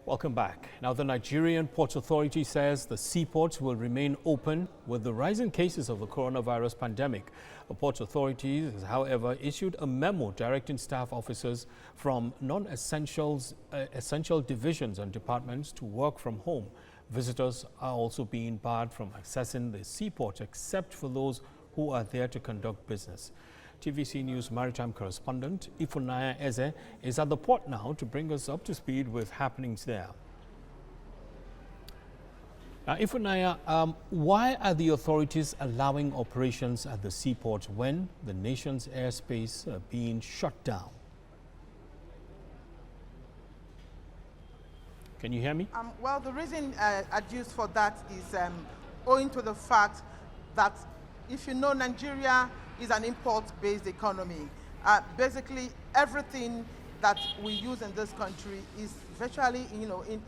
Welcome back. Now, the Nigerian Ports Authority says the seaports will remain open with the rising cases of the coronavirus pandemic. The Ports Authority has, however, issued a memo directing staff officers from essential divisions and departments to work from home. Visitors are also being barred from accessing the seaport except for those who are there to conduct business. TVC News maritime correspondent Ifunanya Eze is at the port now to bring us up to speed with happenings there. Now, Ifunanya, why are the authorities allowing operations at the seaport when the nation's airspace are being shut down? Can you hear me? Well, the reason adduced for that is owing to the fact that, if you know, Nigeria is an import-based economy. Basically, everything that we use in this country is virtually,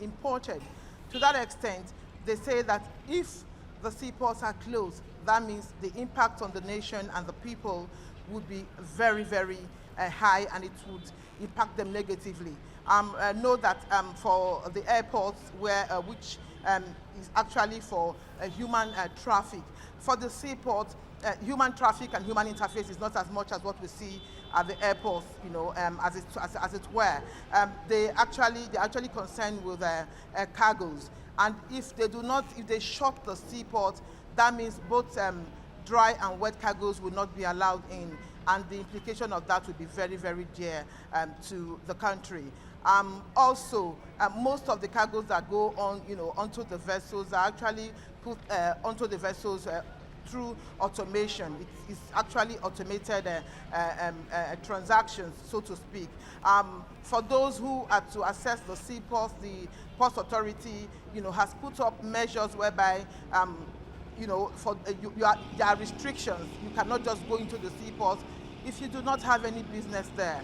imported. To that extent, they say that if the seaports are closed, that means the impact on the nation and the people would be very, very high, and it would impact them negatively. Know that for the airports, which is actually for human traffic, for the seaport, human traffic and human interface is not as much as what we see at the airports, as it were. They're actually concerned with cargoes, and if they shut the seaport, that means both dry and wet cargoes will not be allowed in, and the implication of that would be very, very dear to the country. Also, most of the cargoes that go on, onto the vessels are actually put onto the vessels through automation. It's actually automated transactions, so to speak. For those who are to access the seaports, the Ports Authority, has put up measures whereby, there are restrictions. You cannot just go into the seaports if you do not have any business there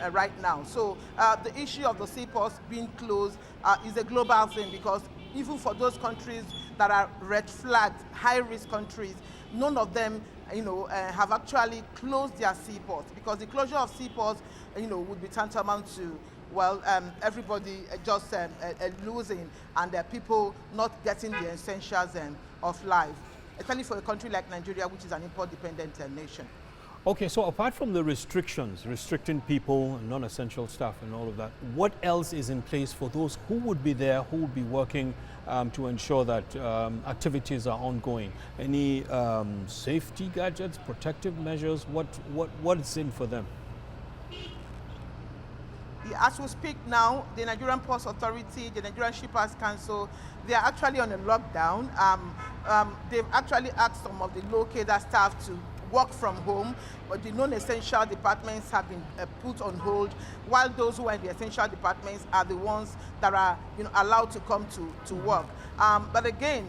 right now. So the issue of the seaports being closed is a global thing, because even for those countries that are red flagged, high-risk countries, none of them, have actually closed their seaports, because the closure of seaports, would be tantamount to, well, everybody just losing, and people not getting the essentials of life, especially for a country like Nigeria, which is an import-dependent nation. Okay, so apart from the restrictions, restricting people, non-essential stuff and all of that, what else is in place for those who would be there, who would be working to ensure that activities are ongoing? Any safety gadgets, protective measures? What is in for them? As we speak now, the Nigerian Ports Authority, the Nigerian Shippers Council, they are actually on a lockdown. They've actually asked some of the locator staff to work from home, but the non-essential departments have been put on hold, while those who are in the essential departments are the ones that are allowed to come to work. But again,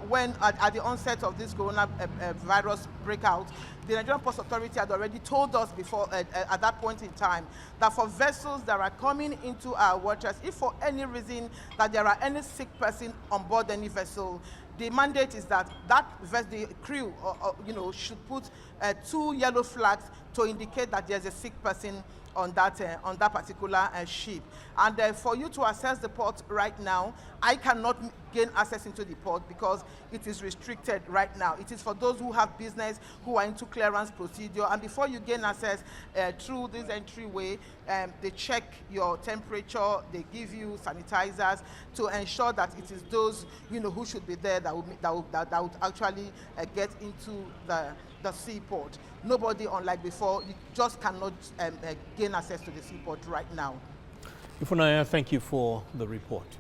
when at the onset of this coronavirus breakout, the Nigerian Ports Authority had already told us before, at that point in time, that for vessels that are coming into our waters, if for any reason that there are any sick person on board any vessel, the mandate is that the crew, should put 2 yellow flags to indicate that there's a sick person on that particular ship. And for you to access the port right now, I cannot gain access into the port because it is restricted right now. It is for those who have business, who are into clearance procedure, and before you gain access through this entryway, they check your temperature, they give you sanitizers to ensure that it is those who should be there that would actually get into the seaport. Nobody, unlike before, you just cannot gain access to the seaport right now. Ifunanya, thank you for the report.